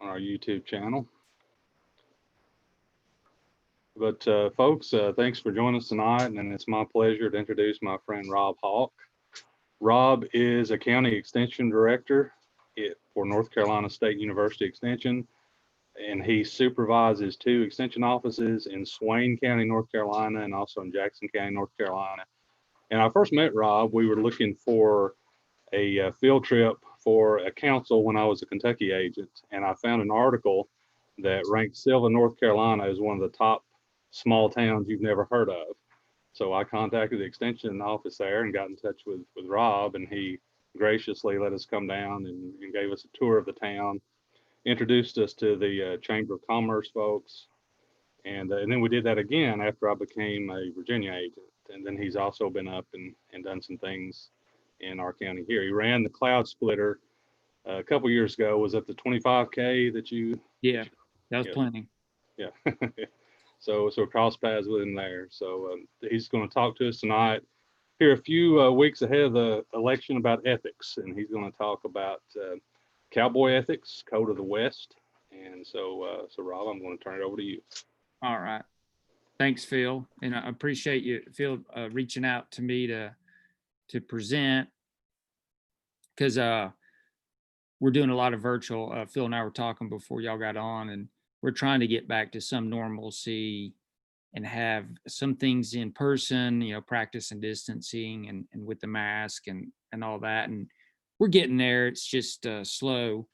on our YouTube channel. But folks, thanks for joining us tonight, and it's my pleasure to introduce my friend Rob Hawk. Rob is a county extension director for North Carolina State University Extension, and he supervises 2 extension offices in Swain County, North Carolina, and also in Jackson County, North Carolina. And I first met Rob, we were looking for a field trip for a council when I was a Kentucky agent, and I found an article that ranked Sylva, North Carolina as one of the top small towns you've never heard of. So I contacted the extension office there and got in touch with Rob, and he graciously let us come down and gave us a tour of the town, introduced us to the Chamber of Commerce folks, and then we did that again after I became a Virginia agent. And then he's also been up and done some things in our county here. He ran the Cloud Splitter a couple years ago. Was it the 25K that you? Yeah, that was plenty. Yeah. So cross paths with him there. So he's going to talk to us tonight. Here a few weeks ahead of the election about ethics, and he's going to talk about cowboy ethics, code of the West. And so Rob, I'm going to turn it over to you. All right. Thanks, Phil. And I appreciate you, Phil, reaching out to me to present, because we're doing a lot of virtual. Phil and I were talking before y'all got on, and we're trying to get back to some normalcy and have some things in person, practice and distancing and with the mask and all that. And we're getting there. It's just slow.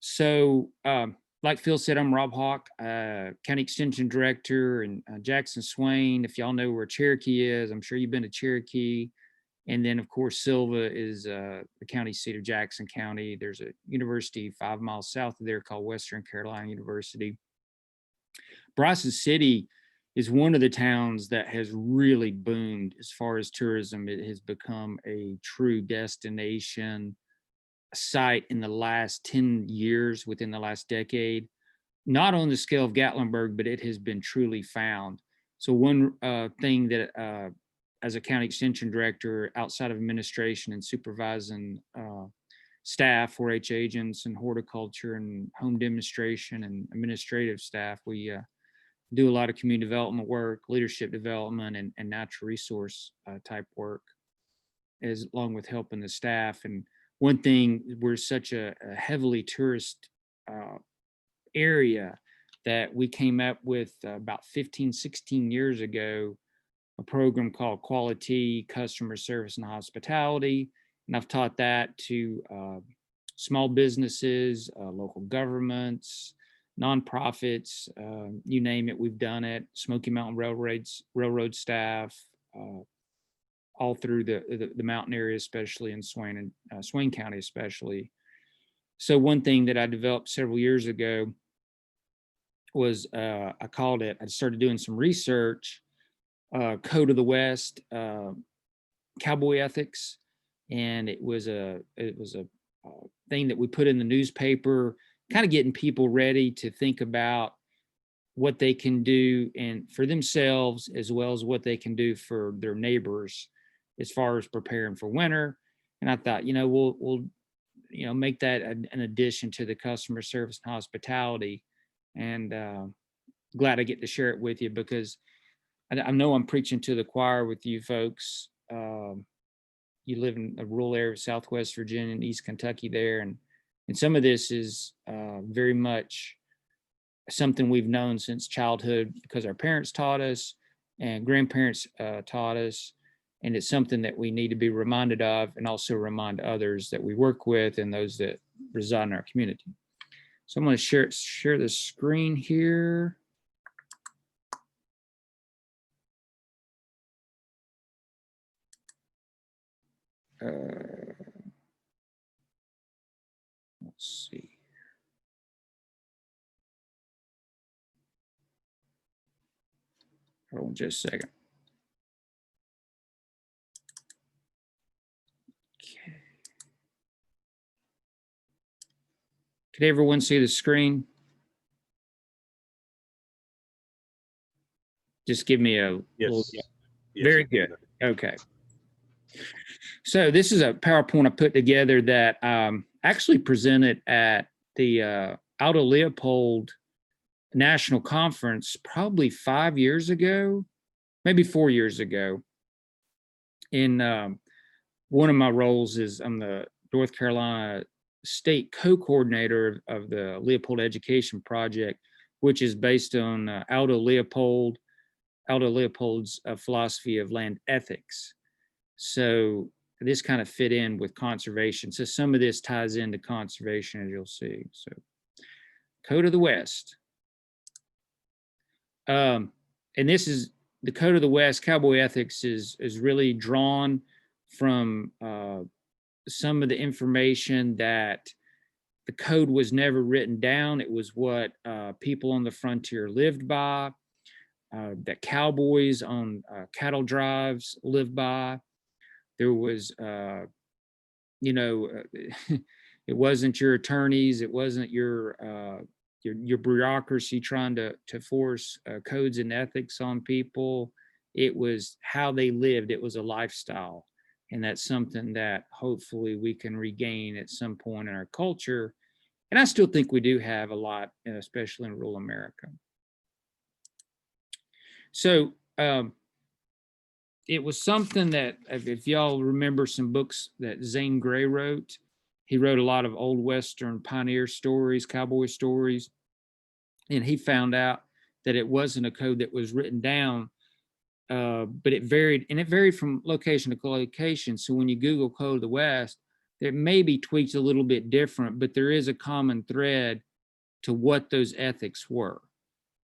So like Phil said, I'm Rob Hawk, County Extension Director in Jackson Swain. If y'all know where Cherokee is, I'm sure you've been to Cherokee. And then, of course, Sylva is the county seat of Jackson County. There's a university 5 miles south of there called Western Carolina University. Bryson City is one of the towns that has really boomed as far as tourism. It has become a true destination site in the last 10 years, within the last decade, not on the scale of Gatlinburg, but it has been truly found. So one thing that as a county extension director, outside of administration and supervising staff, 4-H agents and horticulture and home demonstration and administrative staff, we do a lot of community development work, leadership development, and natural resource type work, along with helping the staff. And one thing, we're such a heavily tourist area that we came up with about 15, 16 years ago, a program called Quality Customer Service and Hospitality. And I've taught that to small businesses, local governments, nonprofits, you name it, we've done it. Smoky Mountain railroad staff, all through the mountain area, especially in Swain and Swain County, especially. So one thing that I developed several years ago was I started doing some research, Code of the West, cowboy ethics, and it was a thing that we put in the newspaper, kind of getting people ready to think about what they can do and for themselves, as well as what they can do for their neighbors as far as preparing for winter. And I thought, we'll make that an addition to the customer service and hospitality. And glad I get to share it with you, because I know I'm preaching to the choir with you folks. You live in a rural area of Southwest Virginia and East Kentucky there. And some of this is very much something we've known since childhood, because our parents taught us and grandparents taught us. And it's something that we need to be reminded of, and also remind others that we work with and those that reside in our community. So I'm going to share the screen here. Let's see. Hold on just a second. Okay. Could everyone see the screen? Just give me a little. Yes. Very good. Okay. So this is a PowerPoint I put together that actually presented at the out of Leopold National Conference probably 5 years ago, maybe 4 years ago. In one of my roles is I'm the North Carolina State co-coordinator of the Leopold Education Project, which is based on Aldo Leopold's philosophy of land ethics. So this kind of fit in with conservation. So some of this ties into conservation, as you'll see. So Code of the West. And this is the Code of the West. Cowboy ethics is really drawn from some of the information that the code was never written down. It was what people on the frontier lived by, that cowboys on cattle drives lived by. There was, you know, it wasn't your attorneys, it wasn't your bureaucracy trying to force codes and ethics on people. It was how they lived. It was a lifestyle. And that's something that hopefully we can regain at some point in our culture. And I still think we do have a lot, especially in rural America. So it was something that, if y'all remember some books that Zane Grey wrote, he wrote a lot of old Western pioneer stories, cowboy stories. And he found out that it wasn't a code that was written down, but it varied, and it varied from location to location. So when you Google Code of the West, it may be tweaked a little bit different, but there is a common thread to what those ethics were.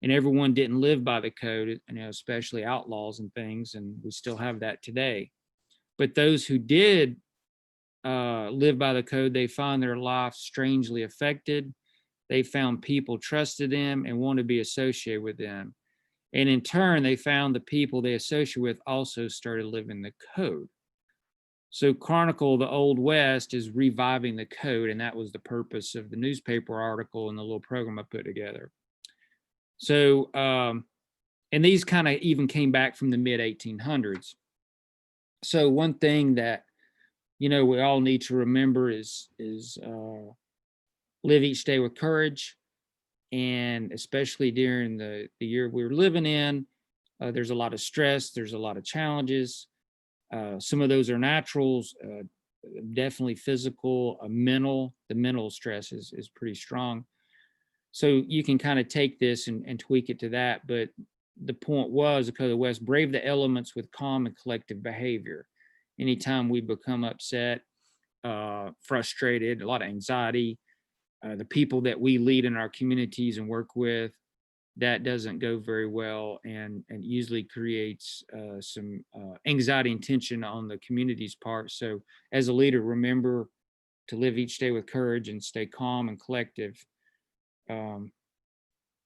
And everyone didn't live by the code, especially outlaws and things, and we still have that today. But those who did live by the code, they found their life strangely affected. They found people trusted them and wanted to be associated with them. And in turn, they found the people they associated with also started living the code. So Chronicle of the Old West is reviving the code, and that was the purpose of the newspaper article and the little program I put together. So, and these kind of even came back from the mid 1800s. So one thing that, we all need to remember is live each day with courage. And especially during the year we're living in, there's a lot of stress, there's a lot of challenges. Some of those are naturals, definitely physical, mental. The mental stress is pretty strong. So you can kind of take this and tweak it to that. But the point was, the Code of the West, brave the elements with calm and collective behavior. Anytime we become upset, frustrated, a lot of anxiety, the people that we lead in our communities and work with, that doesn't go very well, and usually creates some anxiety and tension on the community's part. So as a leader, remember to live each day with courage and stay calm and collective.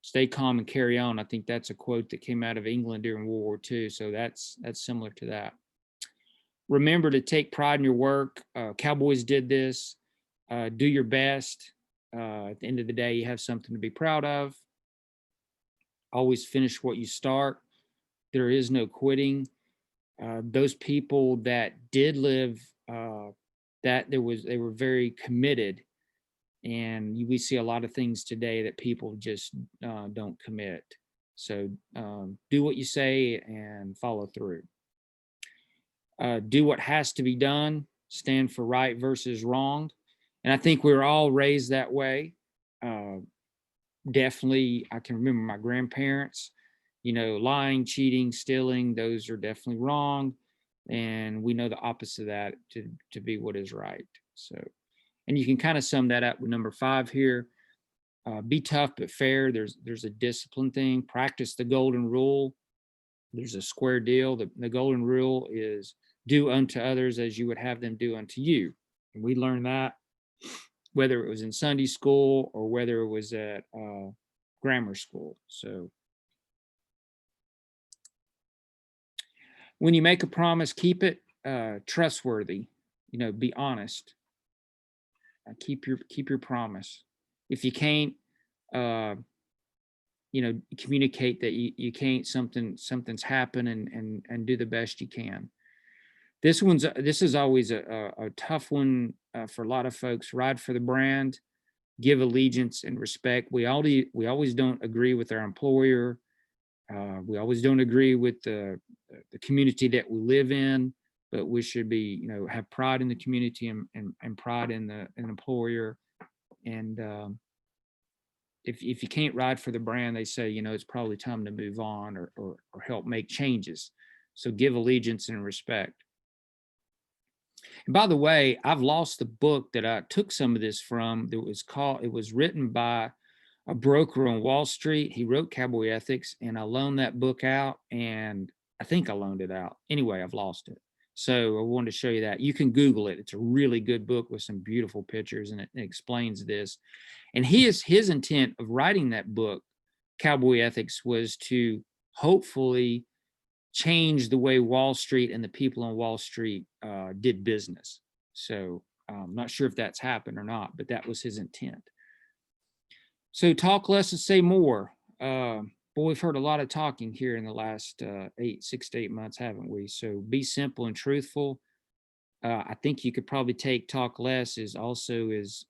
Stay calm and carry on. I think that's a quote that came out of England during World War II. So that's similar to that. Remember to take pride in your work. Cowboys did this. Do your best. At the end of the day, you have something to be proud of. Always finish what you start. There is no quitting. Those people that did live, they were very committed. And we see a lot of things today that people just don't commit. So do what you say and follow through. Do what has to be done. Stand for right versus wrong. And I think we were all raised that way. Definitely, I can remember my grandparents, lying, cheating, stealing, those are definitely wrong. And we know the opposite of that to be what is right. So, and you can kind of sum that up with number 5 here. Be tough but fair. There's a discipline thing. Practice the golden rule. There's a square deal. The golden rule is do unto others as you would have them do unto you. And we learned that whether it was in Sunday school or whether it was at grammar school. So when you make a promise, keep it trustworthy. Be honest. Keep your promise. If you can't, communicate that you can't, something's happened, and do the best you can. This is always a tough one for a lot of folks. Ride for the brand. give allegiance and respect. We always don't agree with our employer. We always don't agree with the community that we live in, but we should be, have pride in the community and pride in the employer. And if you can't ride for the brand, they say, it's probably time to move on or help make changes. So give allegiance and respect. And by the way, I've lost the book that I took some of this from. It was written by a broker on Wall Street. He wrote Cowboy Ethics, and I loaned that book out, and I think I loaned it out. Anyway, I've lost it. So I wanted to show you that. You can Google it. It's a really good book with some beautiful pictures, and it explains this. And his intent of writing that book, Cowboy Ethics, was to hopefully change the way Wall Street and the people on Wall Street did business. So I'm not sure if that's happened or not, but that was his intent. So talk less and say more. Boy, we've heard a lot of talking here in the last 6 to 8 months, haven't we? So be simple and truthful. I think you could probably take talk less is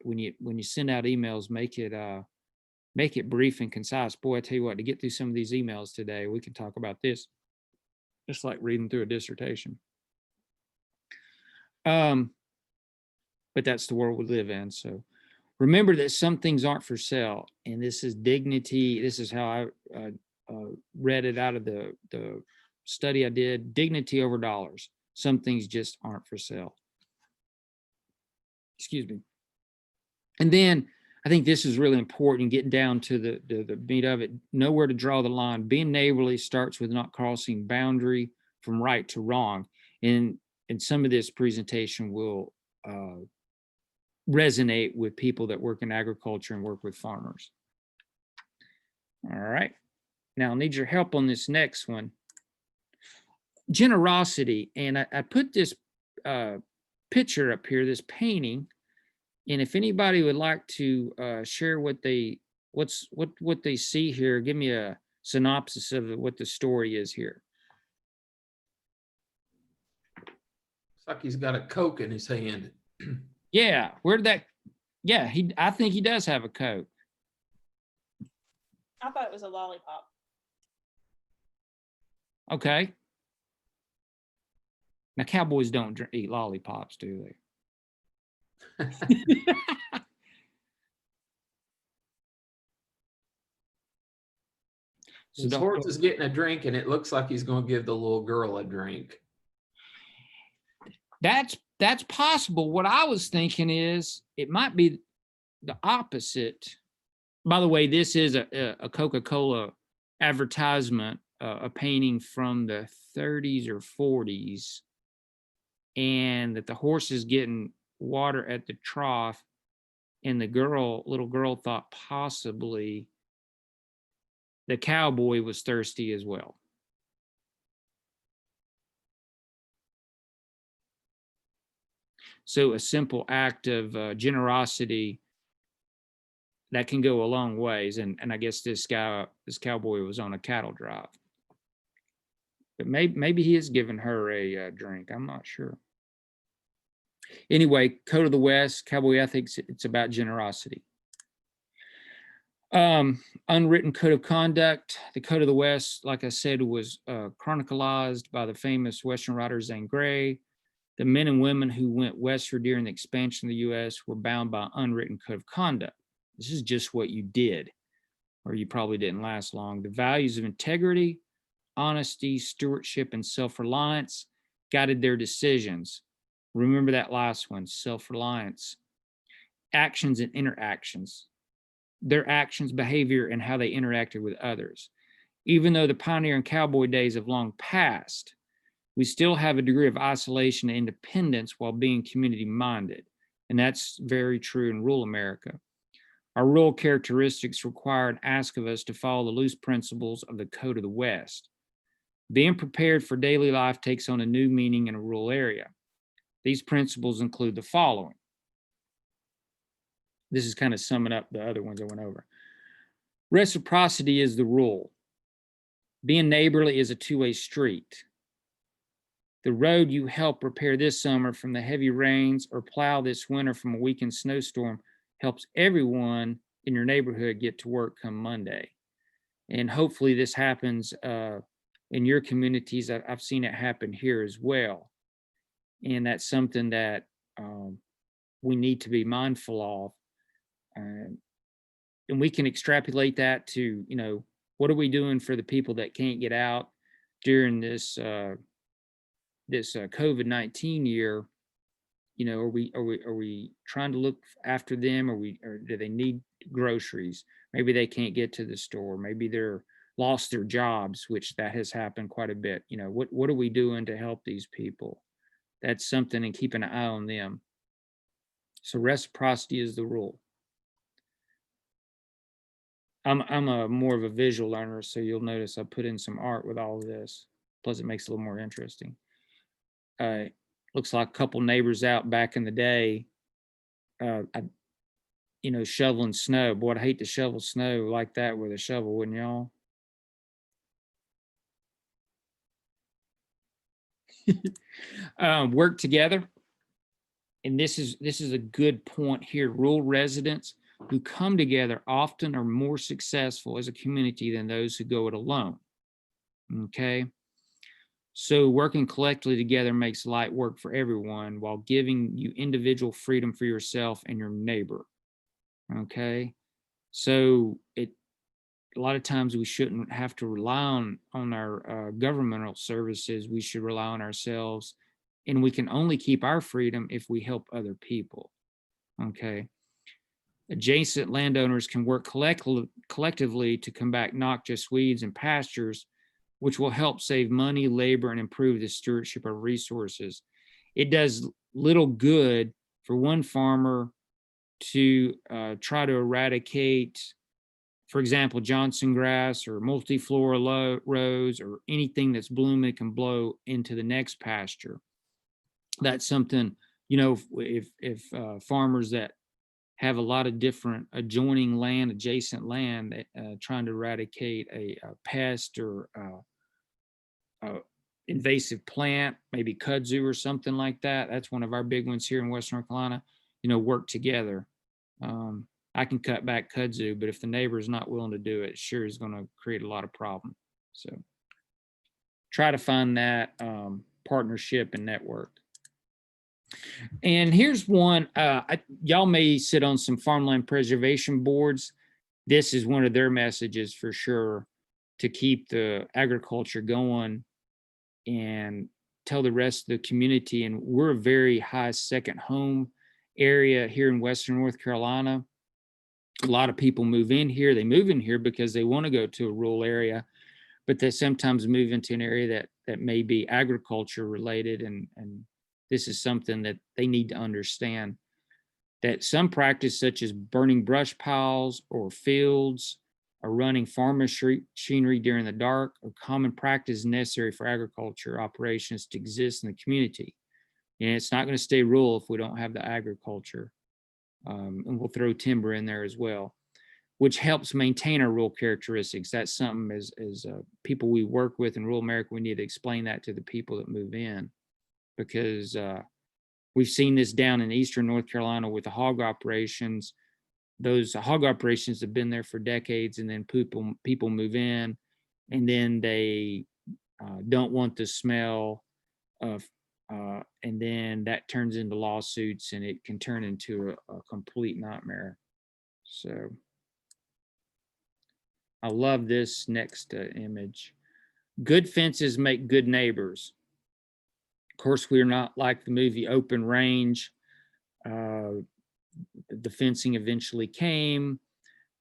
when you send out emails, make it brief and concise. Boy, I tell you what, to get through some of these emails today, we can talk about this. Just like reading through a dissertation. But that's the world we live in. So remember that some things aren't for sale, and this is dignity. This is how I read it out of the study I did. Dignity over dollars. Some things just aren't for sale. Excuse me. And then I think this is really important, getting down to the meat of it. Know where to draw the line. Being neighborly starts with not crossing boundary from right to wrong. And some of this presentation will resonate with people that work in agriculture and work with farmers. All right. Now I need your help on this next one. Generosity. And I put this picture up here, this painting. And if anybody would like to share what they see here, give me a synopsis of what the story is here. It's like he's got a Coke in his hand. Yeah, I think he does have a Coke. I thought it was a lollipop. Okay. Now, cowboys don't eat lollipops, do they? His horse is getting a drink, and it looks like he's going to give the little girl a drink. That's possible. What I was thinking is it might be the opposite. By the way, this is a Coca-Cola advertisement, a painting from the 30s or 40s, and that the horse is getting water at the trough, and the little girl thought possibly the cowboy was thirsty as well. So a simple act of generosity that can go a long ways. And I guess this cowboy was on a cattle drive. But maybe he is giving her a drink. I'm not sure. Anyway, Code of the West, Cowboy Ethics, it's about generosity. Unwritten code of conduct. The Code of the West, like I said, was chronicled by the famous Western writer Zane Grey. The men and women who went westward during the expansion of the U.S. were bound by unwritten code of conduct. This is just what you did, or you probably didn't last long. The values of integrity, honesty, stewardship, and self-reliance guided their decisions. Remember that last one, self-reliance. Actions and interactions. Their actions, behavior, and how they interacted with others. Even though the pioneer and cowboy days have long passed, we still have a degree of isolation and independence while being community-minded. And that's very true in rural America. Our rural characteristics require and ask of us to follow the loose principles of the Code of the West. Being prepared for daily life takes on a new meaning in a rural area. These principles include the following. This is kind of summing up the other ones I went over. Reciprocity is the rule. Being neighborly is a two-way street. The road you help repair this summer from the heavy rains or plow this winter from a weekend snowstorm helps everyone in your neighborhood get to work come Monday. And hopefully this happens in your communities. I've seen it happen here as well. And that's something that we need to be mindful of. And we can extrapolate that to, what are we doing for the people that can't get out during this COVID-19 year? Are we trying to look after them, or do they need groceries? Maybe they can't get to the store. Maybe they're lost their jobs, which that has happened quite a bit. What are we doing to help these people? That's something, and keep an eye on them. So reciprocity is the rule. I'm a more of a visual learner, so you'll notice I put in some art with all of this. Plus, it makes it a little more interesting. Looks like a couple neighbors out back in the day, shoveling snow. Boy, I'd hate to shovel snow like that with a shovel, wouldn't y'all? Work together. And this is a good point here. Rural residents who come together often are more successful as a community than those who go it alone. Okay. So working collectively together makes light work for everyone while giving you individual freedom for yourself and your neighbor. Okay. So a lot of times we shouldn't have to rely on our governmental services. We should rely on ourselves, and we can only keep our freedom if we help other people. Okay. Adjacent landowners can work collectively to combat noxious weeds and pastures, which will help save money, labor, and improve the stewardship of resources. It does little good for one farmer to try to eradicate, for example, Johnson grass or multiflora rose or anything that's blooming that can blow into the next pasture. That's something, if farmers that have a lot of different adjoining land, adjacent land, trying to eradicate a pest or invasive plant, maybe kudzu or something like that. That's one of our big ones here in Western North Carolina. Work together. I can cut back kudzu, but if the neighbor is not willing to do it, sure is going to create a lot of problem. So try to find that partnership and network. And here's one, y'all may sit on some farmland preservation boards. This is one of their messages for sure, to keep the agriculture going and tell the rest of the community. And we're a very high second home area here in Western North Carolina. A lot of people move in here. They move in here because they want to go to a rural area, but they sometimes move into an area that may be agriculture related. And this is something that they need to understand, that some practice such as burning brush piles or fields or running farm machinery during the dark are common practice necessary for agriculture operations to exist in the community. And it's not going to stay rural if we don't have the agriculture. And we'll throw timber in there as well, which helps maintain our rural characteristics. That's something as people we work with in rural America, we need to explain that to the people that move in, because we've seen this down in Eastern North Carolina with the hog operations. Those hog operations have been there for decades, and then people move in, and then they don't want the smell of, and then that turns into lawsuits, and it can turn into a complete nightmare. So I love this next image. Good fences make good neighbors. Of course, we're not like the movie Open Range. The fencing eventually came,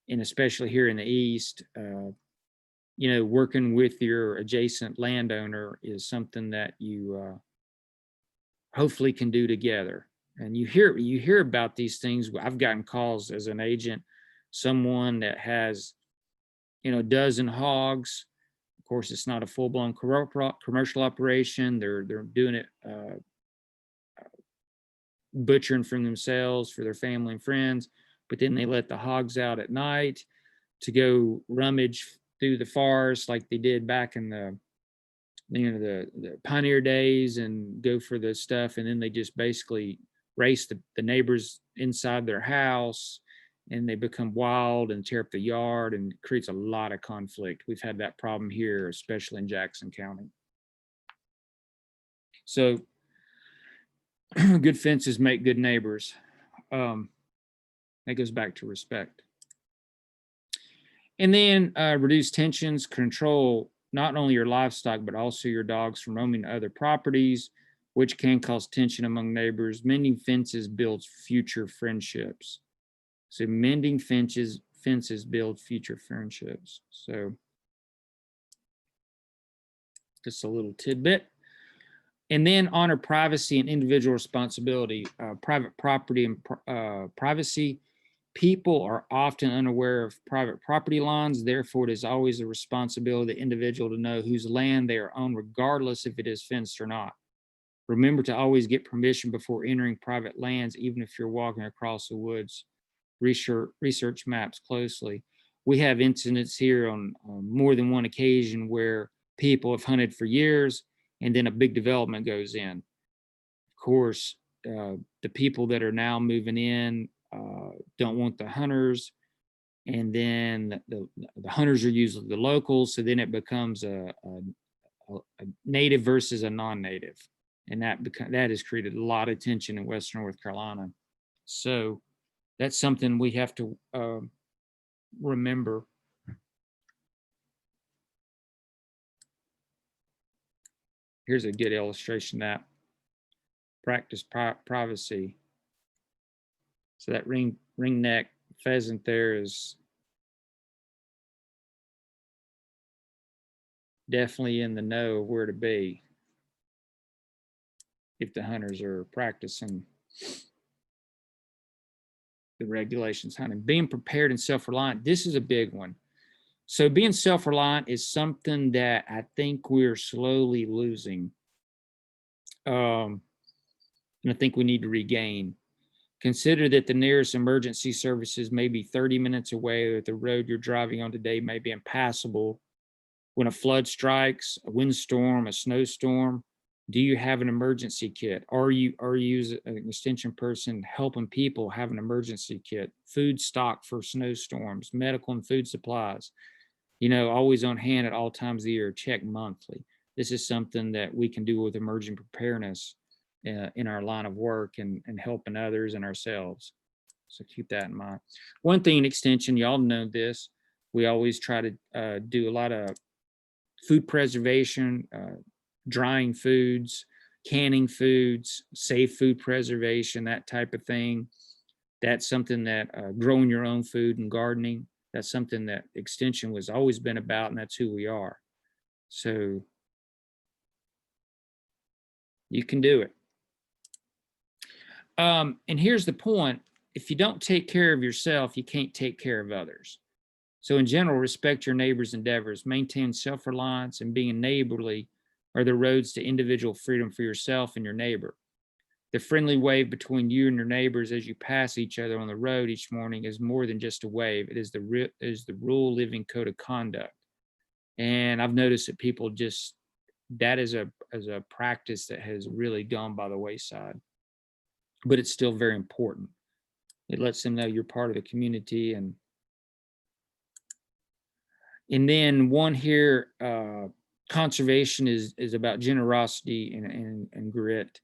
and especially here in the East, working with your adjacent landowner is something that you hopefully can do together. And you hear about these things. I've gotten calls as an agent, someone that has, a dozen hogs. Of course, it's not a full-blown commercial operation. They're doing it butchering from themselves for their family and friends, but then they let the hogs out at night to go rummage through the forest like they did back in the pioneer days and go for the stuff, and then they just basically race the neighbors inside their house. and they become wild and tear up the yard, and it creates a lot of conflict. We've had that problem here, especially in Jackson County. So good fences make good neighbors. That goes back to respect. And then reduce tensions, control not only your livestock, but also your dogs from roaming other properties, which can cause tension among neighbors. Mending fences builds future friendships. So mending fences build future friendships. So just a little tidbit. And then honor privacy and individual responsibility, private property and privacy. People are often unaware of private property lines. Therefore, it is always the responsibility of the individual to know whose land they are on, regardless if it is fenced or not. Remember to always get permission before entering private lands, even if you're walking across the woods. Research maps closely. We have incidents here on more than one occasion where people have hunted for years and then a big development goes in. Of course, the people that are now moving in don't want the hunters, and then the hunters are usually the locals, so then it becomes a native versus a non-native, and that has created a lot of tension in Western North Carolina. So that's something we have to remember. Here's a good illustration of that. Practice privacy. So that ringneck pheasant there is definitely in the know of where to be if the hunters are practicing the regulations hunting. Being prepared and self-reliant. This is a big one. So being self-reliant is something that I think we're slowly losing. And I think we need to regain. Consider that the nearest emergency services may be 30 minutes away, or the road you're driving on today may be impassable. When a flood strikes, a windstorm, a snowstorm, do you have an emergency kit? Are you as an extension person helping people have an emergency kit? Food stock for snowstorms, medical and food supplies, always on hand at all times of the year, check monthly. This is something that we can do with emerging preparedness in our line of work and helping others and ourselves. So keep that in mind. One thing in extension, y'all know this, we always try to do a lot of food preservation, drying foods, canning foods, safe food preservation, that type of thing. That's something that growing your own food and gardening, that's something that extension was always been about, and that's who we are. So you can do it. And here's the point. If you don't take care of yourself, you can't take care of others. So in general, respect your neighbor's endeavors, maintain self-reliance, and being neighborly are the roads to individual freedom for yourself and your neighbor. The friendly wave between you and your neighbors as you pass each other on the road each morning is more than just a wave. It is the rule living code of conduct. And I've noticed that people that is a practice that has really gone by the wayside, but it's still very important. It lets them know you're part of the community. And then one here, conservation is about generosity and grit.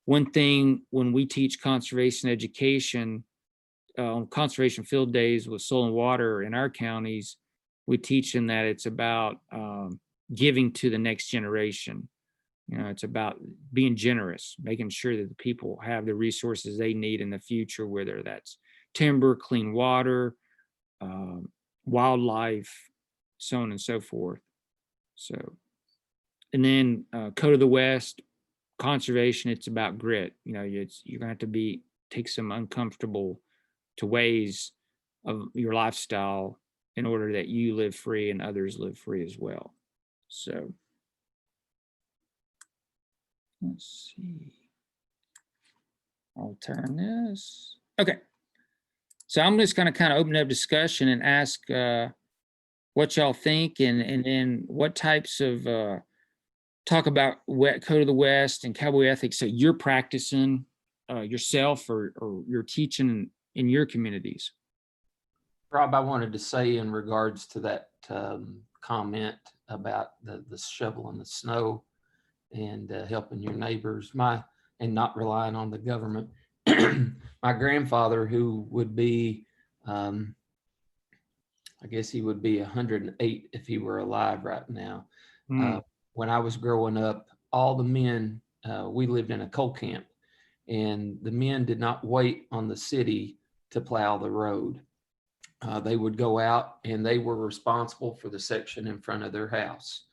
One thing when we teach conservation education on conservation field days with soil and water in our counties, we teach them that it's about giving to the next generation. It's about being generous, making sure that the people have the resources they need in the future, whether that's timber, clean water, wildlife, so on and so forth. So, and then Code of the West, conservation, it's about grit. You're gonna have to take some uncomfortable ways of your lifestyle in order that you live free and others live free as well. So let's see. I'll turn this. Okay. So I'm just going to kind of open up discussion and ask what y'all think, and then what types of talk about Code of the West and cowboy ethics that you're practicing yourself or you're teaching in your communities. Rob, I wanted to say in regards to that comment about the shovel in the snow and helping your neighbors, and not relying on the government. My grandfather, who would be, I guess he would be 108 if he were alive right now. Mm. When I was growing up, all the men, we lived in a coal camp, and the men did not wait on the city to plow the road. They would go out and they were responsible for the section in front of their house.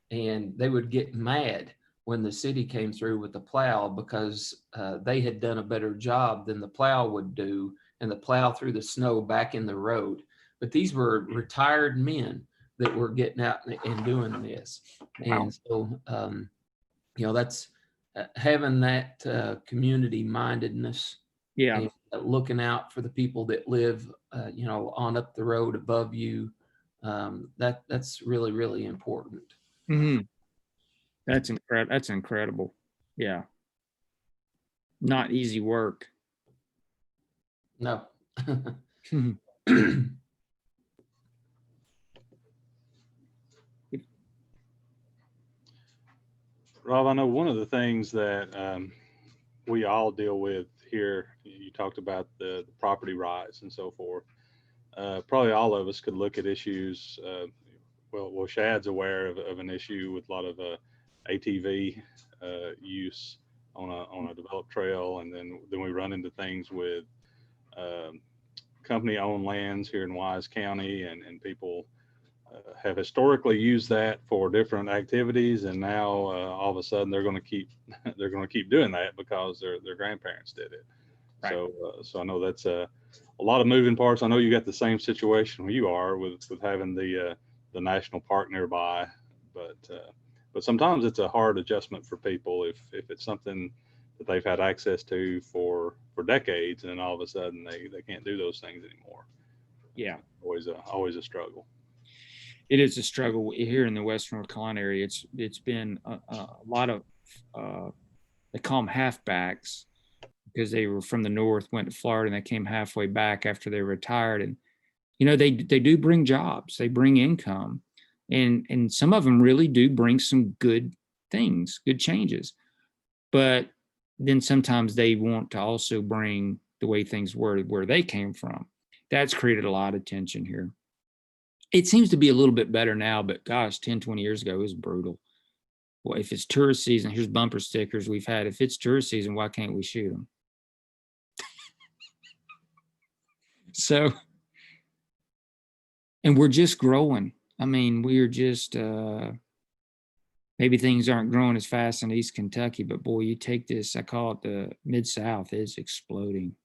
And they would get mad when the city came through with the plow because they had done a better job than the plow would do, and the plow threw the snow back in the road. But these were retired men that were getting out and doing this. Wow. And so, that's having that community mindedness. Yeah. And looking out for the people that live, on up the road above you. That's really, really important. Mm-hmm. That's incredible. Yeah. Not easy work. No. Rob, I know one of the things that we all deal with here, you talked about the property rights and so forth. Probably all of us could look at issues. Well, Shad's aware of an issue with a lot of ATV use on a developed trail, and then we run into things with company-owned lands here in Wise County, and people have historically used that for different activities, and now all of a sudden they're going to keep doing that because their grandparents did it. Right. So I know that's a lot of moving parts. I know you got the same situation where you are with having the national park nearby, but sometimes it's a hard adjustment for people if it's something that they've had access to for decades, and then all of a sudden they can't do those things anymore. Yeah, always a struggle. It is a struggle here in the Western North Carolina area. It's been a lot of they call them halfbacks because they were from the north, went to Florida, and they came halfway back after they retired. And they do bring jobs, they bring income, and some of them really do bring some good things, good changes. But then sometimes they want to also bring the way things were where they came from. That's created a lot of tension here. It seems to be a little bit better now, but gosh, 10, 20 years ago, it was brutal. Well, if it's tourist season, here's bumper stickers we've had. If it's tourist season, why can't we shoot them? So, and we're just growing. I mean, we're just, maybe things aren't growing as fast in East Kentucky, but boy, you take this, I call it the Mid-South, it's exploding.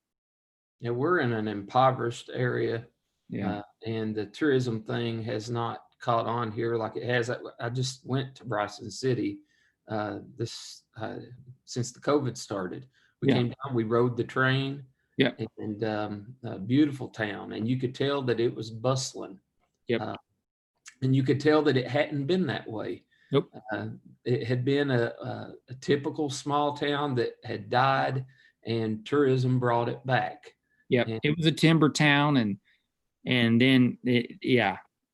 Yeah, we're in an impoverished area. Yeah. And the tourism thing has not caught on here like it has. I just went to Bryson City since the COVID started. We came down, we rode the train. Yeah. And a beautiful town. And you could tell that it was bustling. Yep. And you could tell that it hadn't been that way. Nope. It had been a typical small town that had died, and tourism brought it back. Yeah, it was a timber town, and then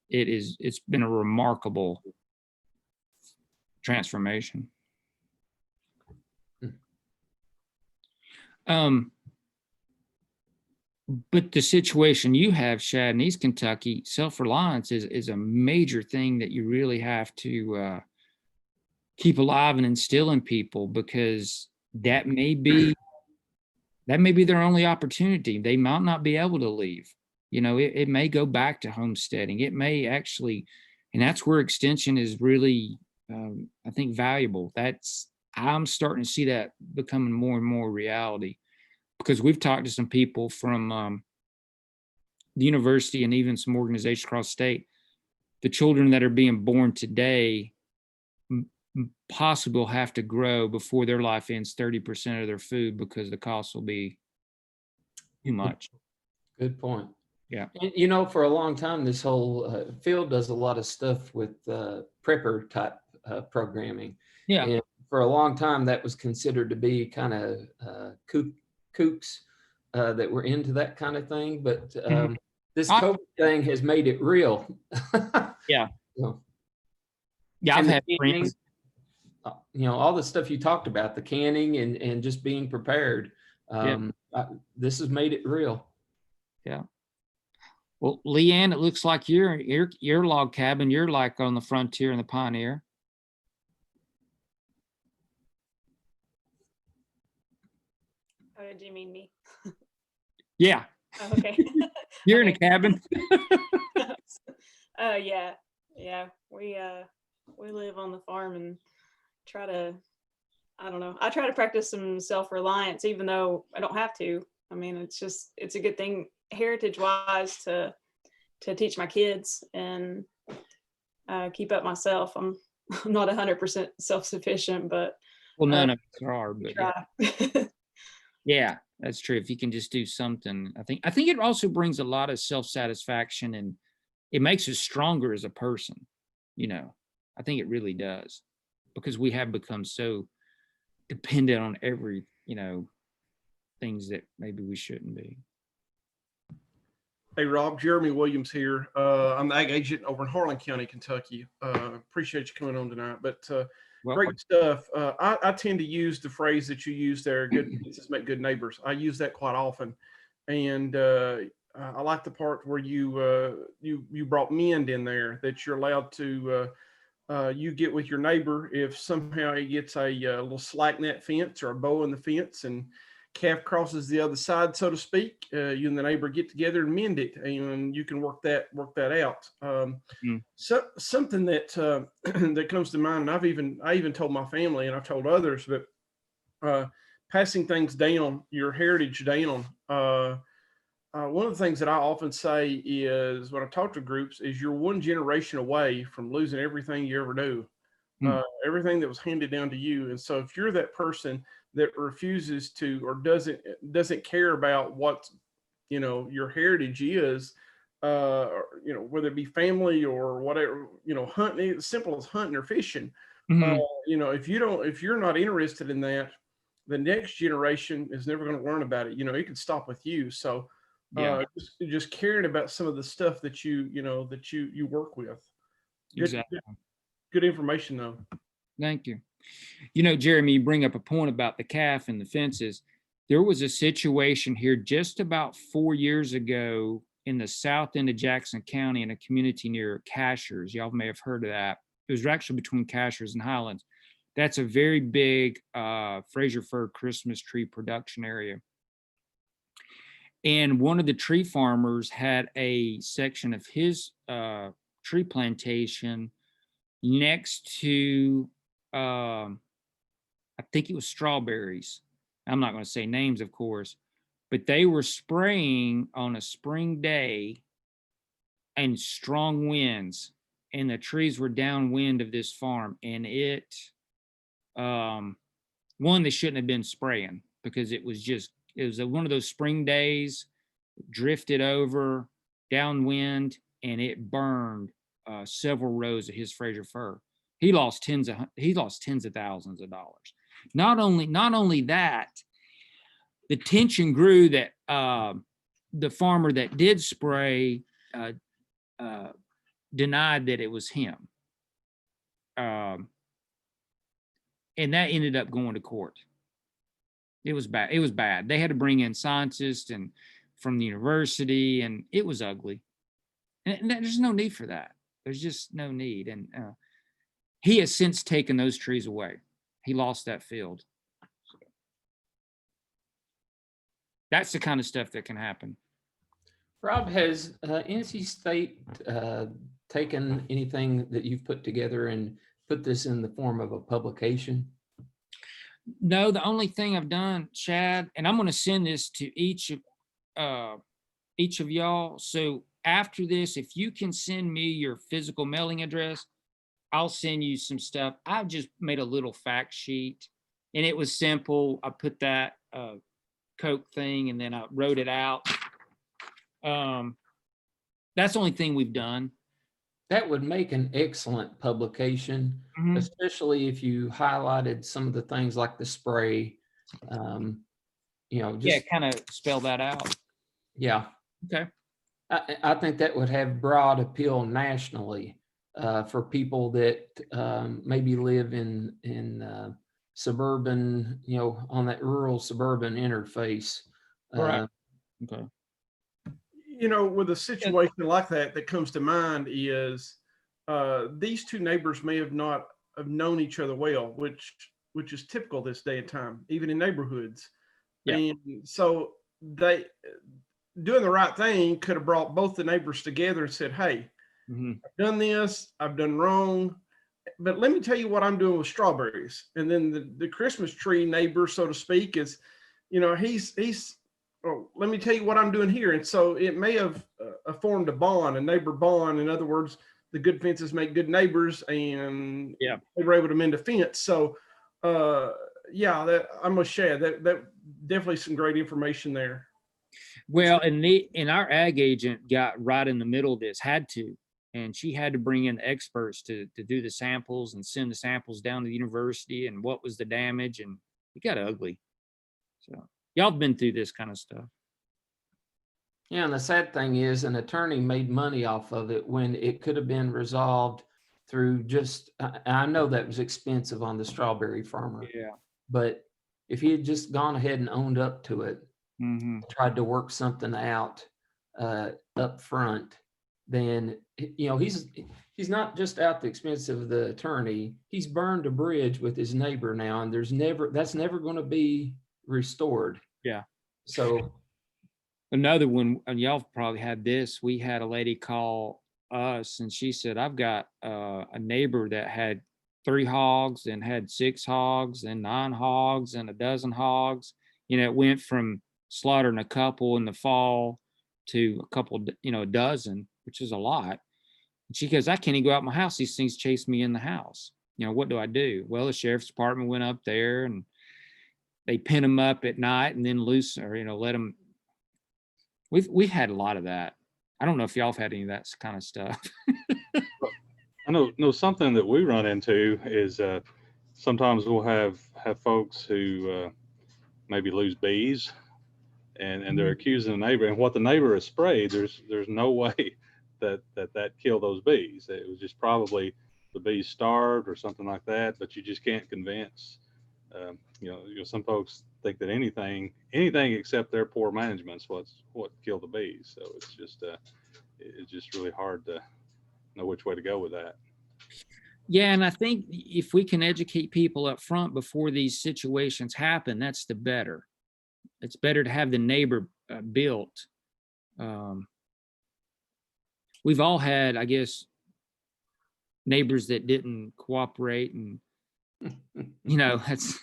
it's been a remarkable transformation. But the situation you have, Shad, in East Kentucky, self-reliance is a major thing that you really have to keep alive and instill in people, because that may be their only opportunity. They might not be able to leave. It may go back to homesteading. It may actually, and that's where extension is really, I think, valuable. I'm starting to see that becoming more and more reality, because we've talked to some people from the university and even some organizations across the state. The children that are being born today possibly will have to grow before their life ends 30% of their food, because the cost will be too much. Good point. Yeah. And, for a long time, this whole field does a lot of stuff with prepper type programming. Yeah. And for a long time, that was considered to be kind of kooks that were into that kind of thing. But This I- COVID thing has made it real. Yeah. So, Yeah, I've and the had canning, friends. all the stuff you talked about, the canning and just being prepared. Yeah. This has made it real. Yeah. Well, Leanne, it looks like your log cabin, you're like on the frontier and the pioneer. Oh, do you mean me? Yeah, Oh, okay. you're in a Okay. cabin. Yeah, yeah. We live on the farm and try to, I don't know. I try to practice some self-reliance, even though I don't have to. I mean, it's a good thing heritage-wise to teach my kids and keep up myself. I'm not 100% self-sufficient, but Well, none of us are, we but yeah. try. Yeah, that's true. If you can just do something, I think it also brings a lot of self-satisfaction and it makes us stronger as a person. I think it really does because we have become so dependent on every, things that maybe we shouldn't be. Hey, Rob, Jeremy Williams here. I'm the ag agent over in Harlan County, Kentucky. Appreciate you coming on tonight, but Well, great stuff. I tend to use the phrase that you use there, good fences make good neighbors. I use that quite often. And I like the part where you brought mend in there, that you're allowed to, you get with your neighbor if somehow he gets a little slack net fence or a bow in the fence and calf crosses the other side, so to speak. You and the neighbor get together and mend it, and you can work that out. So something that that comes to mind, and I even told my family, and I've told others, but passing things down, your heritage down. One of the things that I often say is when I talk to groups is you're one generation away from losing everything you ever knew, everything that was handed down to you. And so if you're that person that refuses to or doesn't care about what your heritage is, or, whether it be family or whatever, hunting, as simple as hunting or fishing. Mhm. If you're not interested in that, the next generation is never going to learn about it. It could stop with you. So Yeah, just caring about some of the stuff that you work with. exactly. Good information though. Thank you. Jeremy, you bring up a point about the calf and the fences. There was a situation here just about 4 years ago in the south end of Jackson County in a community near Cashers. Y'all may have heard of that. It was actually between Cashers and Highlands. That's a very big Fraser fir Christmas tree production area. And one of the tree farmers had a section of his tree plantation next to, I think it was strawberries. I'm not going to say names, of course, but they were spraying on a spring day and strong winds, and the trees were downwind of this farm. And one, they shouldn't have been spraying because it was one of those spring days, drifted over downwind, and it burned several rows of his Fraser fir. He lost tens of thousands of dollars. Not only that, the tension grew that the farmer that did spray denied that it was him. And that ended up going to court. It was bad. It was bad. They had to bring in scientists and from the university, and it was ugly. And there's no need for that. There's just no need. And he has since taken those trees away. He lost that field. That's the kind of stuff that can happen. Rob, has NC State taken anything that you've put together and put this in the form of a publication? No, the only thing I've done, Chad, and I'm going to send this to each of y'all. So after this, if you can send me your physical mailing address, I'll send you some stuff. I just made a little fact sheet, and it was simple. I put that Coke thing, and then I wrote it out. That's the only thing we've done. That would make an excellent publication, Mhm. especially if you highlighted some of the things like the spray. Yeah, kind of spell that out. Yeah. Okay. I think that would have broad appeal nationally for people that maybe live in suburban, on that rural suburban interface. Correct. Okay. With a situation like that comes to mind is these two neighbors may have not have known each other well, which is typical this day and time, even in neighborhoods. Yeah. And so they doing the right thing could have brought both the neighbors together and said, hey, I've done this, I've done wrong, but let me tell you what I'm doing with strawberries. And then the Christmas tree neighbor, so to speak, is, he's oh, let me tell you what I'm doing here. And so it may have formed a neighbor bond. In other words, the good fences make good neighbors, and they were able to mend a fence. So that I must share that definitely some great information there. Well, and our ag agent got right in the middle of this, had to, and she had to bring in experts to do the samples and send the samples down to the university and what was the damage, and it got ugly. So y'all have been through this kind of stuff. Yeah, and the sad thing is an attorney made money off of it when it could have been resolved through just, I know that was expensive on the strawberry farmer. Yeah. But if he had just gone ahead and owned up to it, tried to work something out up front, then he's not just out the expense of the attorney. He's burned a bridge with his neighbor now, and that's never going to be restored. Yeah. So another one, and y'all probably had this. We had a lady call us, and she said, "I've got a neighbor that had 3 hogs and had 6 hogs and 9 hogs and a dozen hogs. It went from slaughtering a couple in the fall to a couple, a dozen, which is a lot." And she goes, "I can't even go out my house. These things chase me in the house. What do I do?" Well, the sheriff's department went up there and they pin them up at night and then loose, or let them. We've had a lot of that. I don't know if y'all have had any of that kind of stuff. I know something that we run into is sometimes we'll have folks who maybe lose bees, and they're accusing the neighbor, and what the neighbor has sprayed, there's no way that killed those bees. It was just probably the bees starved or something like that, but you just can't convince. Some folks think that anything except their poor management's what killed the bees. So it's just really hard to know which way to go with that. Yeah, and I think if we can educate people up front before these situations happen, that's the better. It's better to have the neighbor built. We've all had, I guess, neighbors that didn't cooperate, and that's.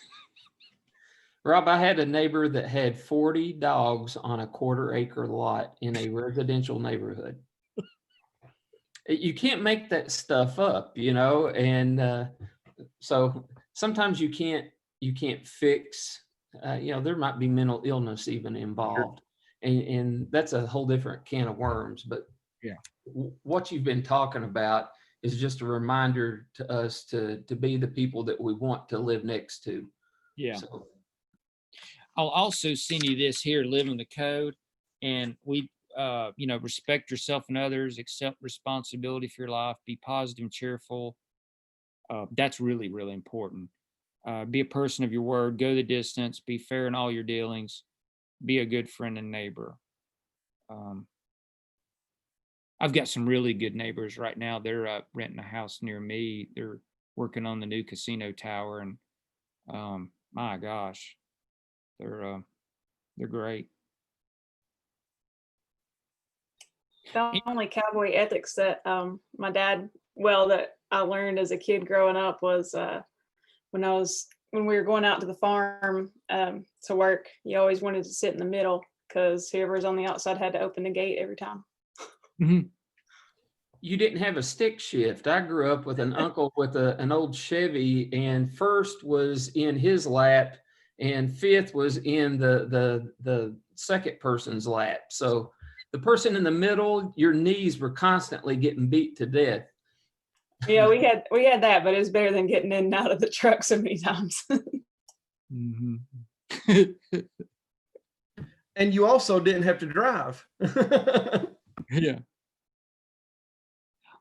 Rob, I had a neighbor that had 40 dogs on a 1/4 acre lot in a residential neighborhood. You can't make that stuff up, and so sometimes you can't fix, there might be mental illness even involved, and that's a whole different can of worms. But yeah, what you've been talking about is just a reminder to us to be the people that we want to live next to. Yeah. So, I'll also send you this here, Living the Code, and we, respect yourself and others, accept responsibility for your life, be positive and cheerful. That's really, really important. Be a person of your word, go the distance, be fair in all your dealings, be a good friend and neighbor. I've got some really good neighbors right now. They're renting a house near me. They're working on the new casino tower, and my gosh, they're great. The only cowboy ethics that my dad, that I learned as a kid growing up was when we were going out to the farm to work, you always wanted to sit in the middle because whoever's on the outside had to open the gate every time. You didn't have a stick shift. I grew up with an uncle with an old Chevy, and first was in his lap and fifth was in the second person's lap. So the person in the middle, your knees were constantly getting beat to death. Yeah, we had that, but it was better than getting in and out of the truck so many times. And you also didn't have to drive. Yeah.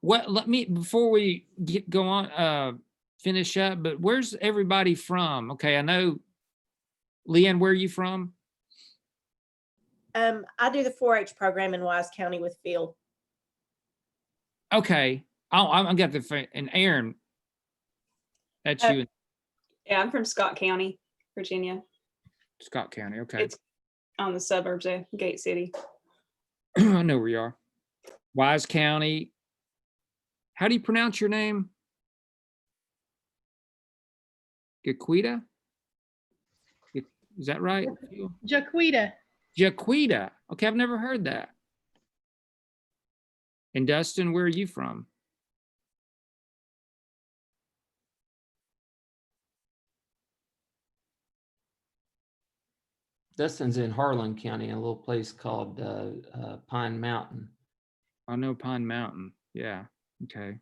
Well, let me, before we go on, finish up, but where's everybody from? Okay, I know, Leanne, where are you from? I do the 4-H program in Wise County with Phil. Okay, I got and Aaron, that's you in Yeah, I'm from Scott County, Virginia. Scott County. Okay, It's on the suburbs of Gate City. I know where you are. Wise County. How do you pronounce your name? Jaquita? Is that right? Jaquita. Jaquita. Okay, I've never heard that. And Dustin, where are you from? Dustin's in Harlan County, a little place called Pine Mountain. I know Pine Mountain. Yeah. Okay.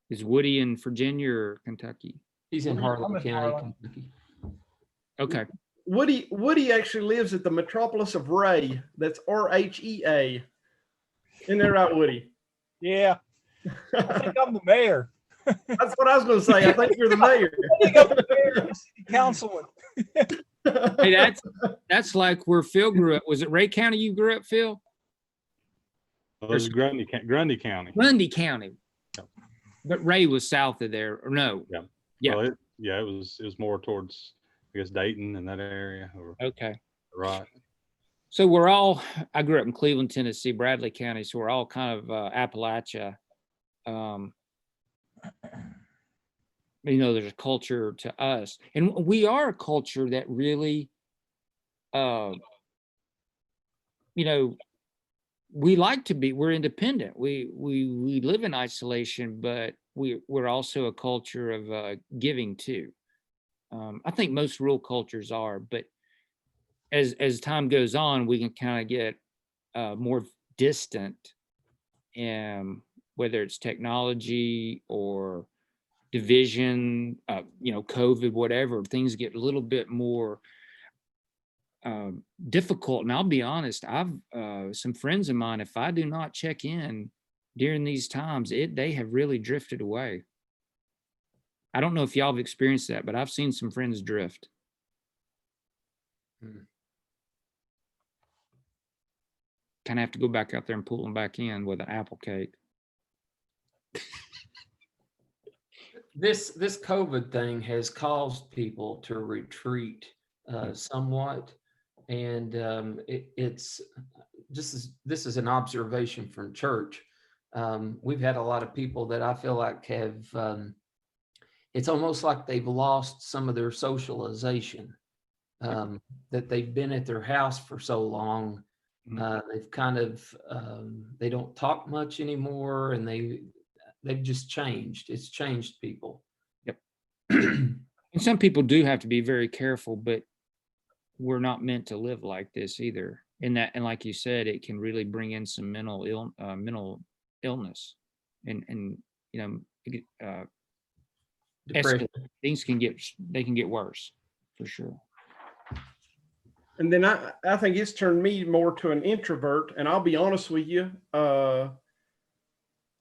Is Woody in Virginia or Kentucky? He's in I'm Harlan in County, Harlan. Kentucky. Okay. Woody actually lives at the metropolis of Ray. That's RHEA. Isn't that right, Woody? Yeah, I think I'm the mayor. That's what I was going to say. I think you're the mayor. I think I'm the mayor and city councilman. Hey, that's like where Phil grew up. Was it Ray County you grew up, Phil? Well, it was Grundy County. Grundy County. Yep. But Ray was south of there, or no? Yeah. Yeah. Well, it was more towards, I guess, Dayton and that area. Okay. Right. So I grew up in Cleveland, Tennessee, Bradley County. So we're all kind of Appalachia. There's a culture to us, and we are a culture that really, we like to be, we're independent. We live in isolation, but we're also a culture of giving too. I think most rural cultures are, but as time goes on, we can kind of get more distant, whether it's technology or division, COVID, whatever, things get a little bit more difficult. And I'll be honest, I've some friends of mine, if I do not check in during these times, they have really drifted away. I don't know if y'all have experienced that, but I've seen some friends drift. Kind of have to go back out there and pull them back in with an apple cake. This COVID thing has caused people to retreat somewhat, and this is an observation from church. We've had a lot of people that I feel like have it's almost like they've lost some of their socialization, that they've been at their house for so long. They've kind of they don't talk much anymore, and they've just changed. It's changed people. Yep. And some people do have to be very careful, but we're not meant to live like this either. And like you said, it can really bring in some mental illness, and Depression. things can get worse for sure. And then I think it's turned me more to an introvert. And I'll be honest with you, I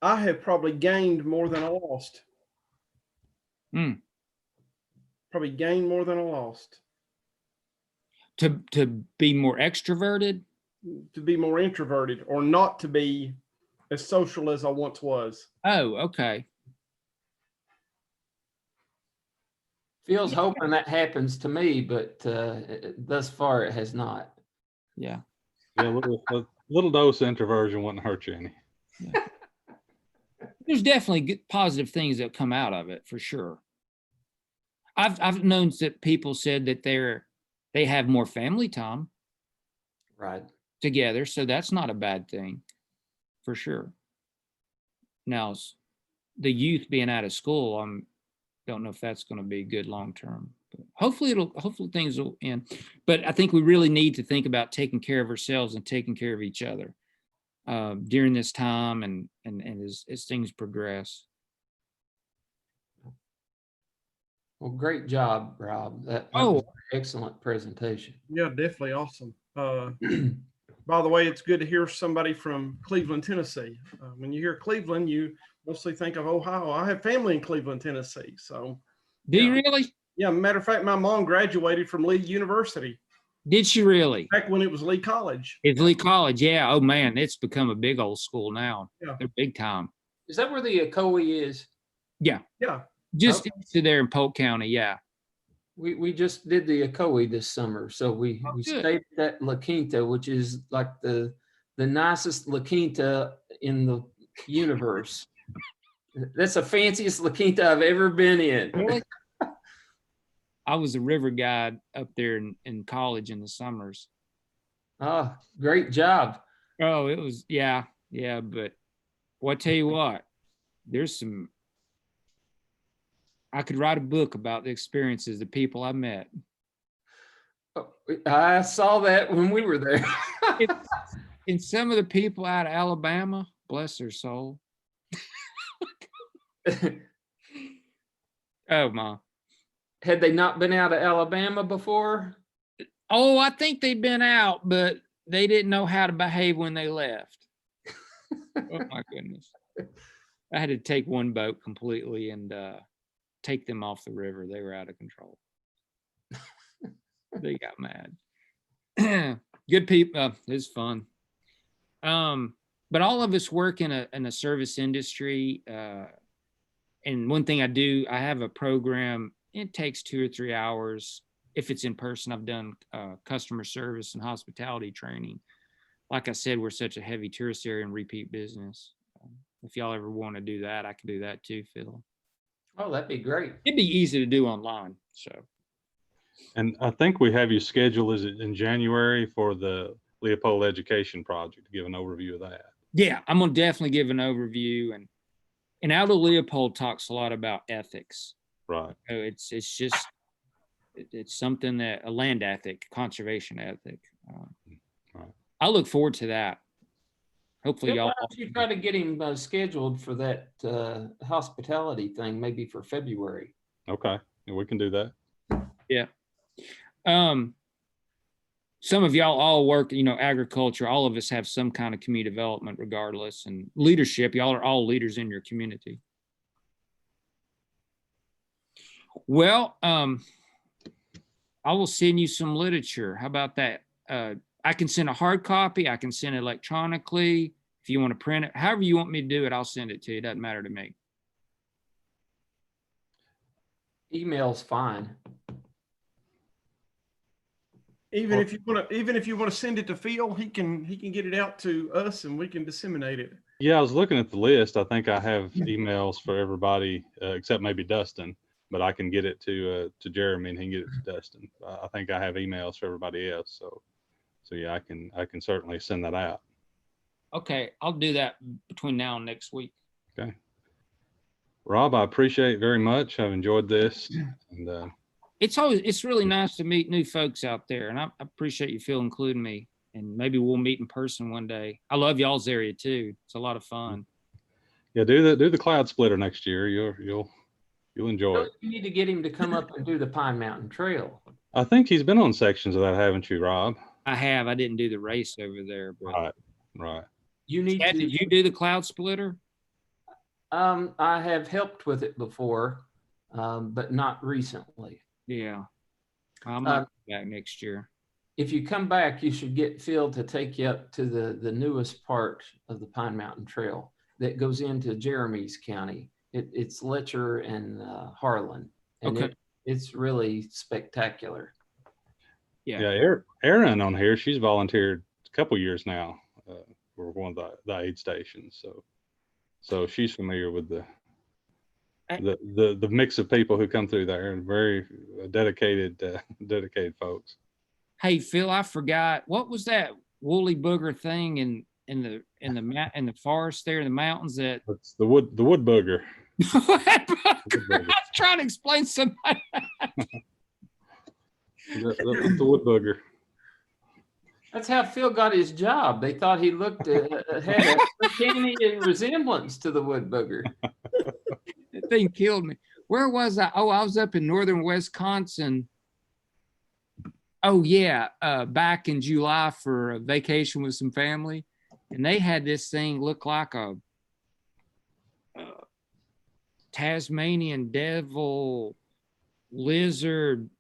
have probably gained more than I lost. Probably gained more than I lost. To be more extroverted? To be more introverted, or not to be as social as I once was. Oh, okay. Phil's hoping that happens to me, but thus far it has not. Yeah. Yeah, a little dose of introversion wouldn't hurt you any. Yeah. There's definitely good, positive things that come out of it for sure. I've known that people said that they have more family time, right, together, so that's not a bad thing, for sure. Now, the youth being out of school, don't know if that's going to be good long term. But hopefully things will end. But I think we really need to think about taking care of ourselves and taking care of each other during this time and as things progress. Well, great job, Rob. That was an excellent presentation. Yeah, definitely awesome. by the way, it's good to hear somebody from Cleveland, Tennessee. When you hear Cleveland, you mostly think of Ohio. I have family in Cleveland, Tennessee. So, Do you yeah. really? Yeah, matter of fact, my mom graduated from Lee University Did she really? back when it was Lee College. It's Lee College, yeah. Oh man, it's become a big old school now. Yeah. They're big time. Is that where the Ocoee is? Yeah, Yeah. just Okay. east of there in Polk County. Yeah. We just did the Ocoee this summer, so we good. stayed at La Quinta, which is like the nicest La Quinta in the universe. That's the fanciest La Quinta I've ever been in. Really? I was a river guide up there in college in the summers. Oh, great job. Oh, it was, yeah. But well, I tell you what, I could write a book about the experiences, the people I met. I saw that when we were there. And some of the people out of Alabama, bless their soul. Oh my. Had they not been out of Alabama before? Oh, I think they'd been out, but they didn't know how to behave when they left. Oh my goodness. I had to take one boat completely and take them off the river. They were out of control. They got mad. Good people. It's fun. But all of us work in a service industry. And one thing I do, I have a program. It takes 2 or 3 hours. If it's in person, I've done customer service and hospitality training. Like I said, we're such a heavy tourist area and repeat business. If y'all ever want to do that, I can do that too, Phil. Oh, that'd be great. It'd be easy to do online. So. And I think we have you scheduled, is it in January, for the Leopold Education Project, to give an overview of that? Yeah, I'm gonna definitely give an overview, and Aldo Leopold talks a lot about ethics. Right. So it's something that a land ethic, conservation ethic. Right. I look forward to that. Hopefully, Yeah, y'all. why don't you try to get him scheduled for that hospitality thing, maybe for February. Okay. Yeah, we can do that. Yeah. Some of y'all all work, agriculture. All of us have some kind of community development regardless, and leadership. Y'all are all leaders in your community. Well, I will send you some literature. How about that? I can send a hard copy. I can send it electronically. If you want to print it, however you want me to do it, I'll send it to you. It doesn't matter to me. Email's fine. Even if you want to send it to Phil, he can get it out to us and we can disseminate it. Yeah, I was looking at the list. I think I have emails for everybody except maybe Dustin, but I can get it to Jeremy and he can get it to Dustin. I think I have emails for everybody else. So yeah, I can certainly send that out. Okay, I'll do that between now and next week. Okay. Rob, I appreciate it very much. I've enjoyed this. And It's really nice to meet new folks out there, and I appreciate you, Phil, including me. And maybe we'll meet in person one day. I love y'all's area too. It's a lot of fun. yeah, do the cloud splitter next year. You'll enjoy it. You need to get him to come up and do the Pine Mountain Trail. I think he's been on sections of that, haven't you, Rob? I have. I didn't do the race over there, but Right. You need Chad, to. did you do the cloud splitter? I have helped with it before, but not recently. Yeah, I might be back next year. If you come back, you should get Phil to take you up to the newest part of the Pine Mountain Trail that goes into Jeremy's County. It's Letcher and Harlan, and Okay. it's really spectacular. Yeah, Erin on here, she's volunteered a couple years now for one of the aid stations. So she's familiar with the mix of people who come through there, and very dedicated folks. Hey, Phil, I forgot, what was that woolly booger thing in the forest there in the mountains that It's the wood booger. I was trying to explain something. That's the wood booger. That's how Phil got his job. They thought he looked had a uncanny resemblance to the wood booger. That thing killed me. Where was I? Oh, I was up in northern Wisconsin. Oh yeah, back in July for a vacation with some family, and they had this thing look like a Tasmanian devil lizard